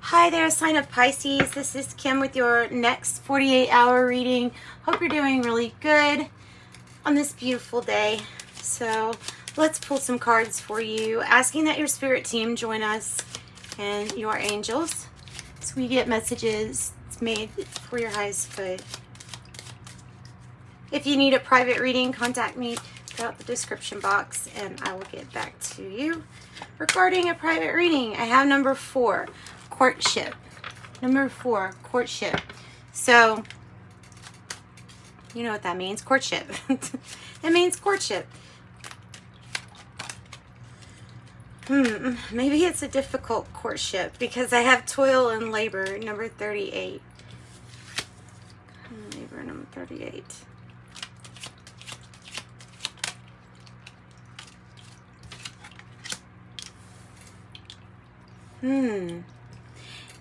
Hi there, sign of Pisces. This is Kim with your next 48-hour reading. Hope you're doing really good on this beautiful day. So let's pull some cards for you, asking that your spirit team join us and your angels so we get messages made for your highest good. If you need a private reading, contact me throughout the description box and I will get back to you regarding a private reading. I have number 4. Courtship. Number 4, courtship. So, you know what that means, courtship. It means courtship. Maybe it's a difficult courtship because I have toil and labor, number 38. Labor, number 38.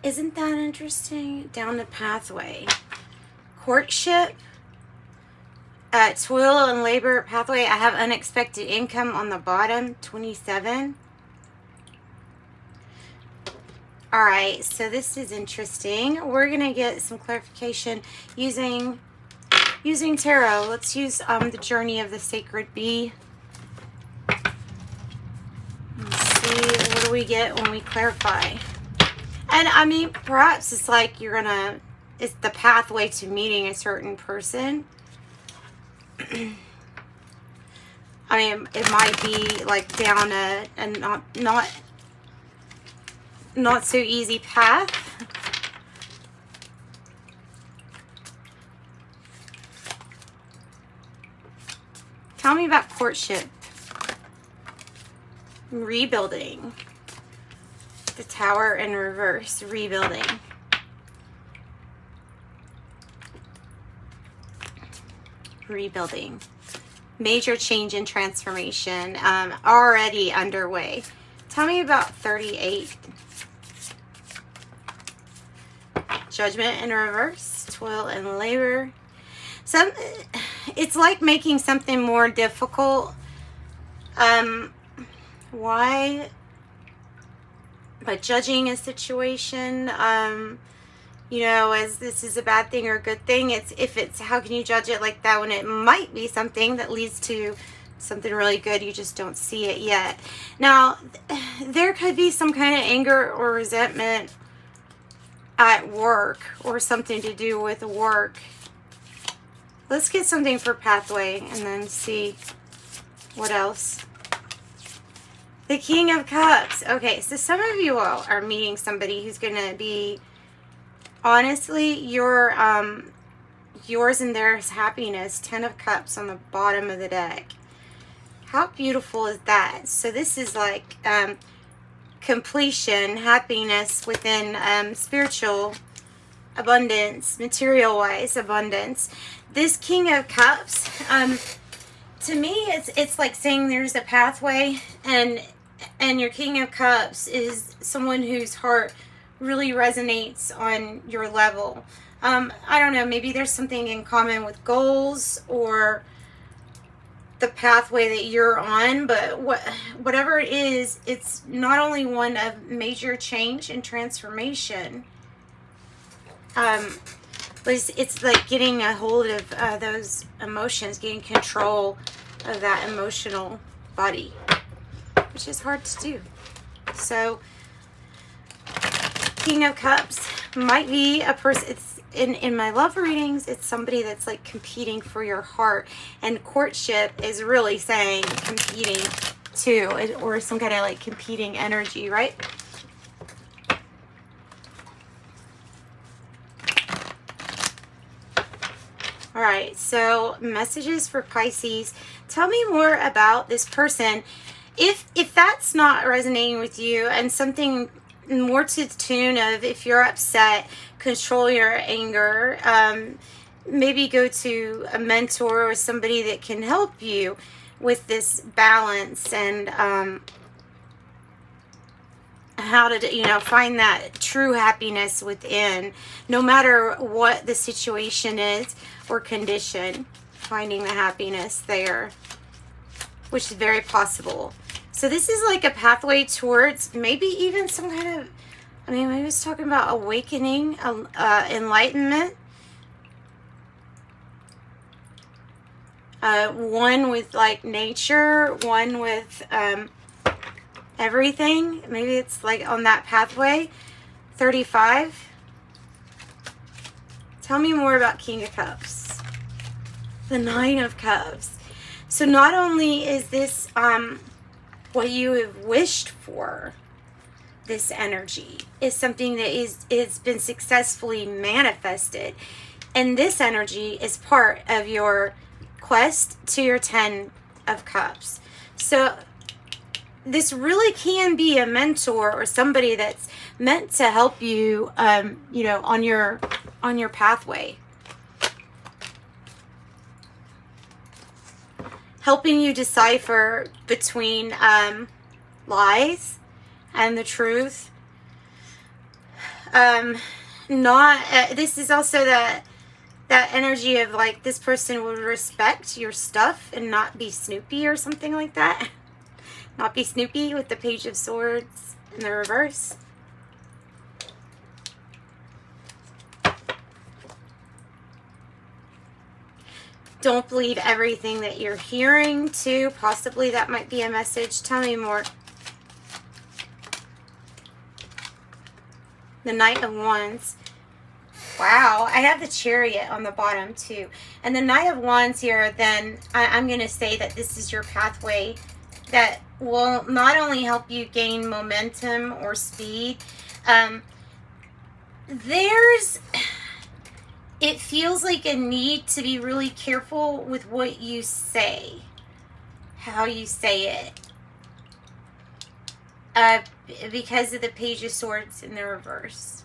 Isn't that interesting? Down the pathway. Courtship. Toil and labor pathway. I have unexpected income on the bottom. 27. Alright, so this is interesting. We're going to get some clarification using tarot. Let's use the journey of the sacred bee. Let's see, what do we get when we clarify? And I mean, perhaps it's like it's the pathway to meeting a certain person. I mean, it might be like down a not so easy path. Tell me about courtship. Rebuilding. The Tower in reverse, rebuilding. Rebuilding. Major change and transformation already underway. Tell me about 38. Judgment in reverse, toil and labor. It's like making something more difficult. Why? But judging a situation, you know, as this is a bad thing or a good thing, how can you judge it like that when it might be something that leads to something really good, you just don't see it yet. Now, there could be some kind of anger or resentment at work or something to do with work. Let's get something for pathway and then see what else. The King of Cups. Okay, so some of you all are meeting somebody who's going to be, honestly, yours and theirs happiness. 10 of Cups on the bottom of the deck. How beautiful is that? So this is like completion, happiness within spiritual abundance, material-wise abundance. This King of Cups, to me, it's like saying there's a pathway, and your King of Cups is someone whose heart really resonates on your level. I don't know, maybe there's something in common with goals or the pathway that you're on, but whatever it is, it's not only one of major change and transformation, but it's like getting a hold of those emotions, getting control of that emotional body, which is hard to do. So King of Cups might be a person. It's in my love readings, it's somebody that's like competing for your heart, and courtship is really saying competing too, or some kind of like competing energy, right? All right, so messages for Pisces. Tell me more about this person. If that's not resonating with you, and something more to the tune of, if you're upset, control your anger, maybe go to a mentor or somebody that can help you with this balance and how to, find that true happiness within, no matter what the situation is or condition, finding the happiness there, which is very possible. So this is like a pathway towards maybe even some kind of I mean, maybe it's talking about awakening, enlightenment. One with like nature, one with everything. Maybe it's like on that pathway. 35. Tell me more about King of Cups. The Nine of Cups. So not only is this what you have wished for, this energy is something that is been successfully manifested, and this energy is part of your quest to your 10 of Cups. So this really can be a mentor or somebody that's meant to help you, you know, on your pathway, helping you decipher between lies and the truth. This is also that energy of like this person would respect your stuff and not be snoopy or something like that. Not be snoopy with the Page of Swords in the reverse. Don't believe everything that you're hearing too. Possibly that might be a message. Tell me more. The Knight of Wands. Wow, I have the Chariot on the bottom too. And the Knight of Wands here, then I'm going to say that this is your pathway that will not only help you gain momentum or speed. It feels like a need to be really careful with what you say, how you say it. Because of the Page of Swords in the reverse.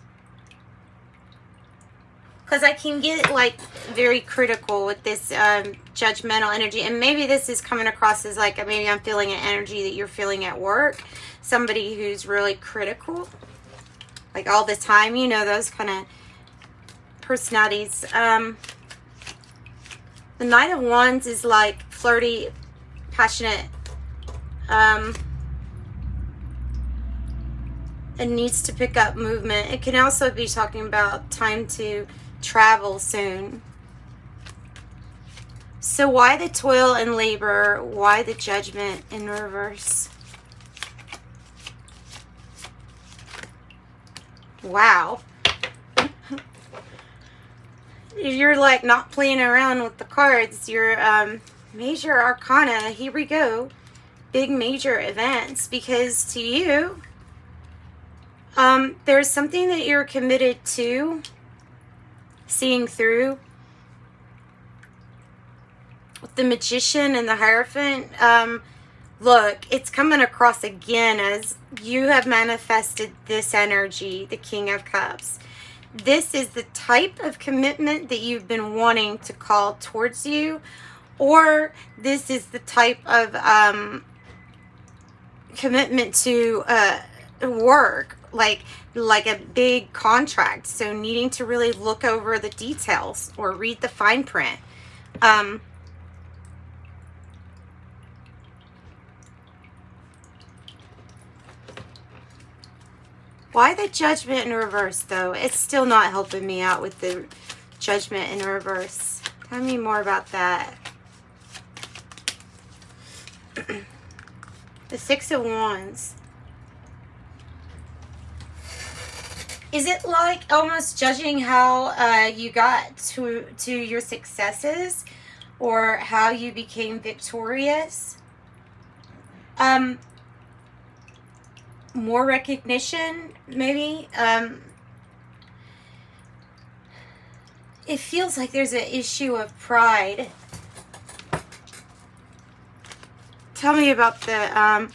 Because I can get like very critical with this judgmental energy. And maybe this is coming across as like, maybe I'm feeling an energy that you're feeling at work. Somebody who's really critical. Like all the time, you know, those kind of personalities. The Knight of Wands is like flirty, passionate. It needs to pick up movement. It can also be talking about time to travel soon. So why the toil and labor? Why the Judgment in reverse? Wow. You're like not playing around with the cards. Your major arcana. Here we go. Big major events. Because to you, there's something that you're committed to seeing through. With the Magician and the Hierophant, look, it's coming across again as you have manifested this energy, the King of Cups. This is the type of commitment that you've been wanting to call towards you, or this is the type of commitment to work, like a big contract. So needing to really look over the details or read the fine print. Why the Judgment in reverse, though? It's still not helping me out with the Judgment in reverse. Tell me more about that. The Six of Wands. Is it like almost judging how you got to your successes or how you became victorious? More recognition, maybe. It feels like there's an issue of pride. Tell me about the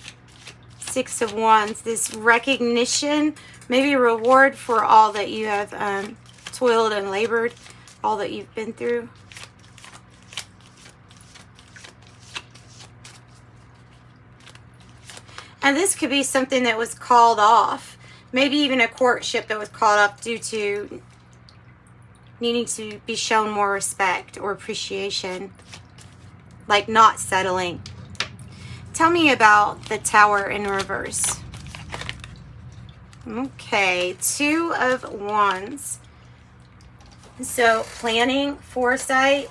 Six of Wands. This recognition, maybe reward for all that you have toiled and labored, all that you've been through. And this could be something that was called off. Maybe even a courtship that was called off due to needing to be shown more respect or appreciation. Like not settling. Tell me about the Tower in reverse. Okay, Two of Wands. So planning, foresight,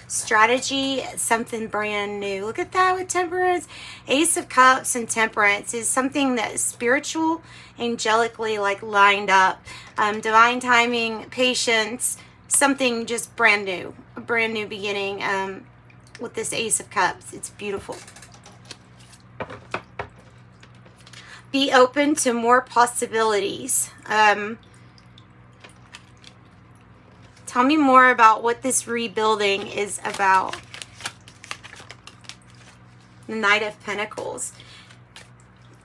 strategy, something brand new. Look at that with Temperance. Ace of Cups and Temperance is something that is spiritual, angelically like lined up. Divine timing, patience, something just brand new. A brand new beginning with this Ace of Cups. It's beautiful. Be open to more possibilities. Tell me more about what this rebuilding is about. The Knight of Pentacles.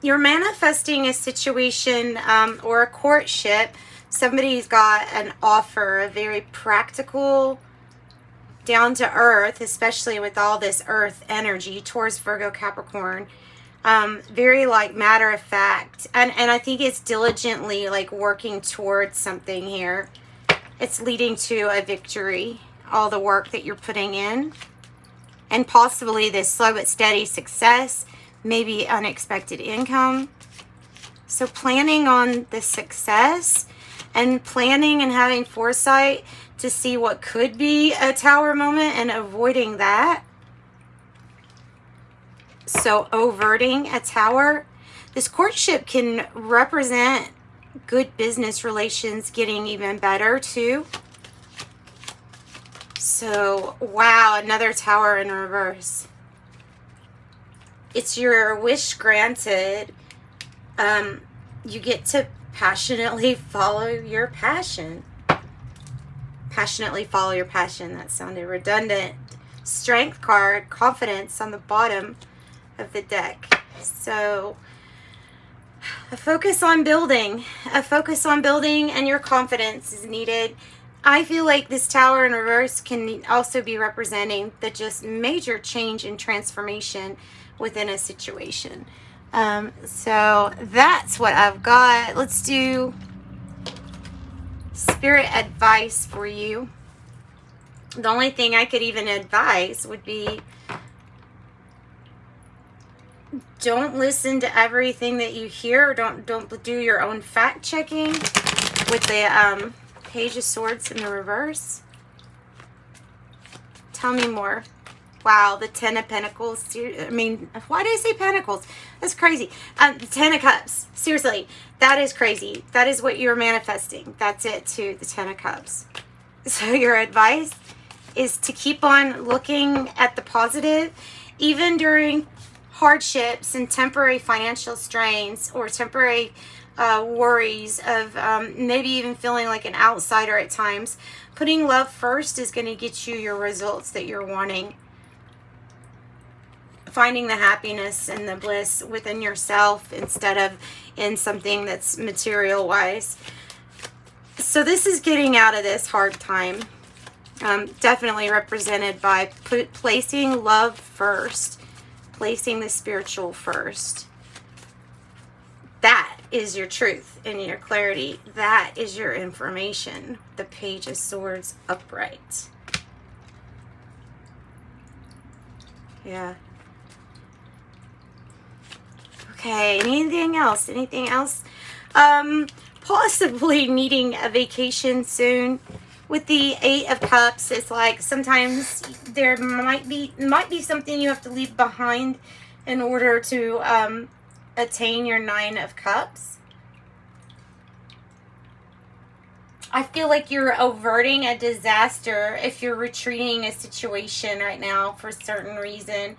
You're manifesting a situation or a courtship. Somebody's got an offer, a very practical, down to earth, especially with all this earth energy, Taurus, Virgo, Capricorn. Very like matter of fact. And I think it's diligently like working towards something here. It's leading to a victory, all the work that you're putting in, and possibly this slow but steady success, maybe unexpected income. So planning on the success and planning and having foresight to see what could be a tower moment and avoiding that. So overting a tower. This courtship can represent good business relations getting even better too. So, wow, another tower in reverse. It's your wish granted. You get to passionately follow your passion. Passionately follow your passion. That sounded redundant. Strength card, confidence on the bottom of the deck. So a focus on building, and your confidence is needed. I feel like this tower in reverse can also be representing the just major change and transformation within a situation. So that's what I've got. Let's do spirit advice for you. The only thing I could even advise would be don't listen to everything that you hear. Don't do your own fact checking with the Page of Swords in the reverse. Tell me more. Wow, the Ten of Pentacles. I mean, why did I say Pentacles? That's crazy. The Ten of Cups. Seriously, that is crazy. That is what you're manifesting. That's it too, the Ten of Cups. So your advice is to keep on looking at the positive, even during hardships and temporary financial strains or temporary worries of maybe even feeling like an outsider at times. Putting love first is going to get you your results that you're wanting. Finding the happiness and the bliss within yourself instead of in something that's material wise. So this is getting out of this hard time. Definitely represented by placing love first. Placing the spiritual first. That is your truth and your clarity. That is your information. The Page of Swords upright. Yeah. Okay, anything else? Anything else? Possibly needing a vacation soon. With the Eight of Cups, it's like sometimes there might be something you have to leave behind in order to attain your Nine of Cups. I feel like you're averting a disaster if you're retreating a situation right now for a certain reason.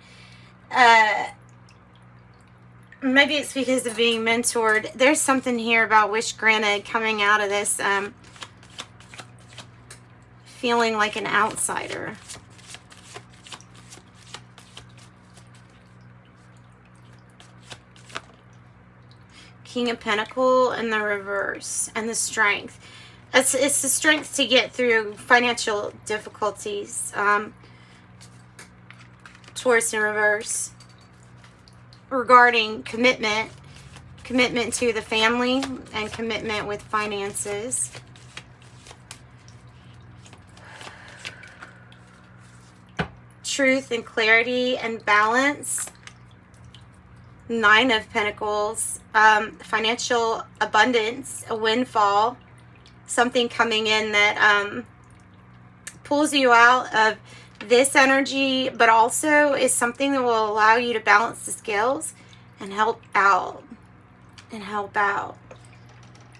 Maybe it's because of being mentored. There's something here about wish granted coming out of this feeling like an outsider. King of Pentacles in the reverse, and the strength. It's the strength to get through financial difficulties. Taurus in reverse. Regarding commitment to the family and commitment with finances. Truth and clarity and balance. Nine of Pentacles, financial abundance, a windfall, something coming in that pulls you out of this energy, but also is something that will allow you to balance the scales and help out.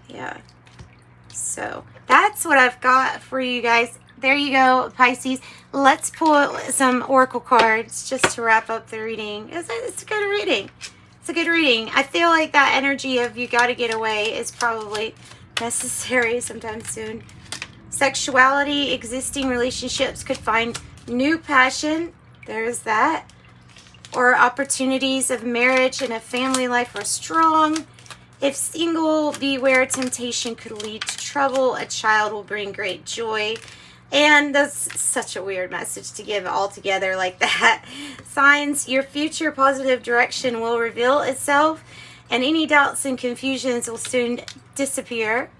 Yeah. So that's what I've got for you guys. There you go, Pisces. Let's pull some oracle cards just to wrap up the reading. It's a good reading. It's a good reading. I feel like that energy of you got to get away is probably necessary sometime soon. Sexuality, existing relationships could find new passion. There's that. Or opportunities of marriage and a family life are strong. If single, beware temptation could lead to trouble. A child will bring great joy. And that's such a weird message to give all together like that. Signs, your future positive direction will reveal itself, and any doubts and confusions will soon disappear.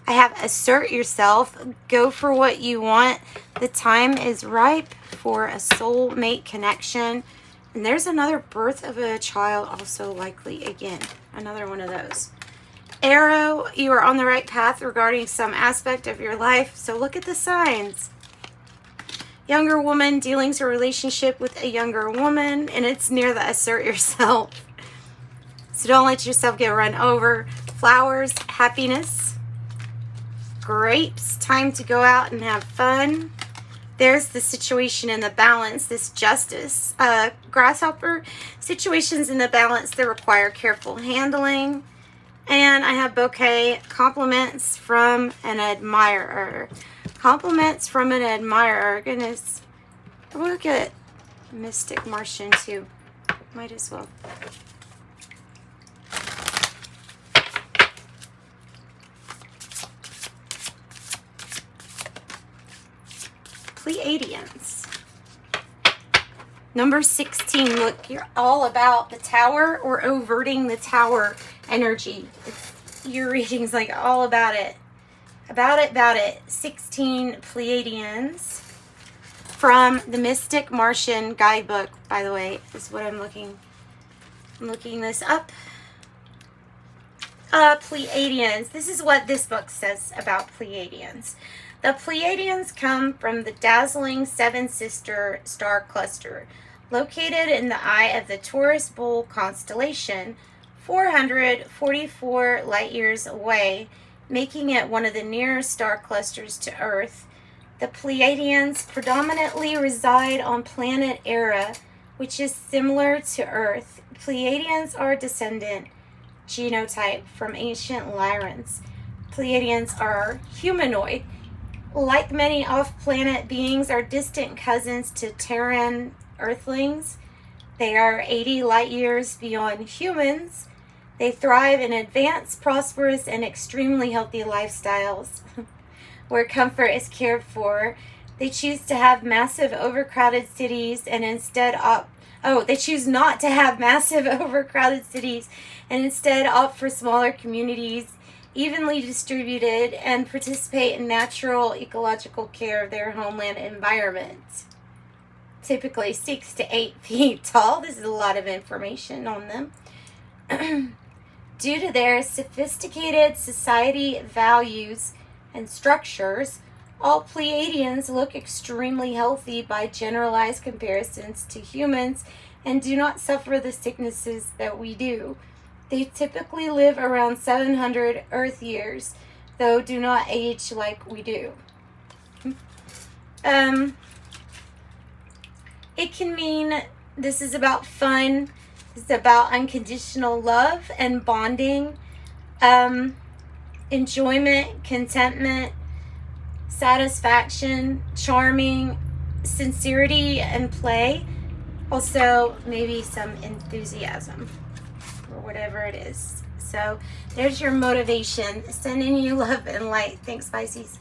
I have assert yourself. Go for what you want. The time is ripe for a soulmate connection. And there's another birth of a child also likely again. Another one of those. Arrow, you are on the right path regarding some aspect of your life. So look at the signs. Younger woman, dealings or relationship with a younger woman. And it's near the assert yourself. So don't let yourself get run over. Flowers, happiness. Grapes, time to go out and have fun. There's the situation in the balance, this justice. Grasshopper, situations in the balance that require careful handling. And I have bouquet, compliments from an admirer. Compliments from an admirer. Goodness. Look at Mystic Martian too. Might as well. Pleiadians. Number 16. Look, you're all about the tower or overting the tower energy. Your reading's like all about it. About it. 16 Pleiadians. From the Mystic Martian guidebook, by the way, is what I'm looking. I'm looking this up. Pleiadians. This is what this book says about Pleiadians. The Pleiadians come from the dazzling Seven Sister star cluster, located in the eye of the Taurus Bull constellation, 444 light years away, making it one of the nearest star clusters to Earth. The Pleiadians predominantly reside on planet Era, which is similar to Earth. Pleiadians are a descendant genotype from ancient Lyrans. Pleiadians are humanoid. Like many off-planet beings, are distant cousins to Terran Earthlings. They are 80 light years beyond humans. They thrive in advanced, prosperous, and extremely healthy lifestyles where comfort is cared for. They choose to have massive, overcrowded cities and instead they choose not to have massive, overcrowded cities and instead opt for smaller communities, evenly distributed, and participate in natural ecological care of their homeland environment. Typically 6 to 8 feet tall. This is a lot of information on them. Due to their sophisticated society values and structures, all Pleiadians look extremely healthy by generalized comparisons to humans and do not suffer the sicknesses that we do. They typically live around 700 Earth years, though do not age like we do. It can mean this is about fun, this is about unconditional love and bonding, enjoyment, contentment, satisfaction, charming, sincerity, and play. Also, maybe some enthusiasm. Or whatever it is. So there's your motivation. Sending you love and light. Thanks, Pisces.